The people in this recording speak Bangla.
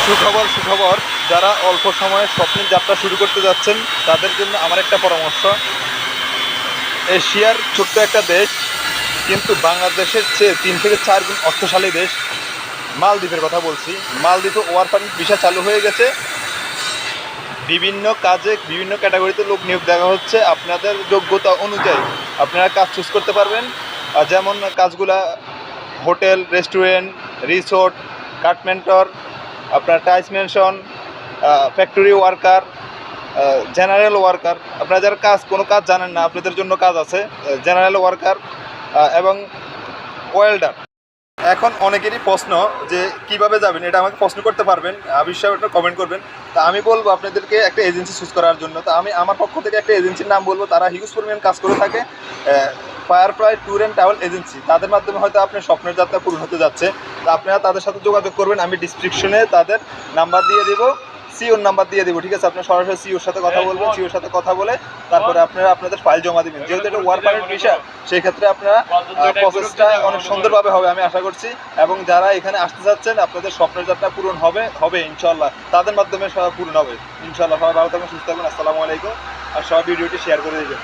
সুখবর যারা অল্প সময়ে স্বপ্নের যাত্রা শুরু করতে যাচ্ছেন তাদের জন্য আমার একটা পরামর্শ। এশিয়ার ছোট্ট একটা দেশ, কিন্তু বাংলাদেশের চেয়ে 3 থেকে 4 গুণ অর্থশালী দেশ, মালদ্বীপের কথা বলছি। মালদ্বীপে ওয়ার পারমিট ভিসা চালু হয়ে গেছে। বিভিন্ন কাজে বিভিন্ন ক্যাটাগরিতে লোক নিয়োগ দেওয়া হচ্ছে। আপনাদের যোগ্যতা অনুযায়ী আপনারা কাজ চুজ করতে পারবেন। যেমন কাজগুলা হোটেল, রেস্টুরেন্ট, রিসোর্ট, কাঠমেন্টর, আপনার টাইস মেনশন, ফ্যাক্টরি ওয়ার্কার, জেনারেল ওয়ার্কার। আপনারা যারা কোনো কাজ জানেন না, আপনাদের জন্য কাজ আছে, জেনারেল ওয়ার্কার এবং ওয়েল্ডার। এখন অনেকেরই প্রশ্ন যে কিভাবে যাবেন, এটা আমাকে প্রশ্ন করতে পারবেন, অবশ্যই এটা কমেন্ট করবেন। তা আমি বলবো আপনাদেরকে একটা এজেন্সি চুজ করার জন্য। তা আমি আমার পক্ষ থেকে একটা এজেন্সির নাম বলবো, তারা হিউজ পরিমাণ কাজ করে থাকে, firefly tour and travel agency. তাদের মাধ্যমে হয়তো আপনার স্বপ্নের যাত্রা পূরণ হতে যাচ্ছে। তা আপনারা তাদের সাথে যোগাযোগ করবেন। আমি ডিসক্রিপশনে তাদের নাম্বার দিয়ে দেবো, সিওর নাম্বার দিয়ে দেবো, ঠিক আছে? আপনার সরাসরি সিওর সাথে কথা বলবেন, সিওর সাথে কথা বলে তারপরে আপনারা আপনাদের ফাইল জমা দেবেন। যেহেতু এটা ওয়ার্ক পারমিট ভিসা, সেই ক্ষেত্রে আপনারা প্রসেসটা অনেক সুন্দরভাবে হবে আমি আশা করছি। এবং যারা এখানে আসতে চাচ্ছেন, আপনাদের স্বপ্নের যাত্রা পূরণ হবে ইনশাল্লাহ, তাদের মাধ্যমে সব পূরণ হবে ইনশাল্লাহ। সবাই ভালো থাকবেন, সুস্থ থাকবেন। আসসালামু আলাইকুম। আর সবাই ভিডিওটি শেয়ার করে দেবেন।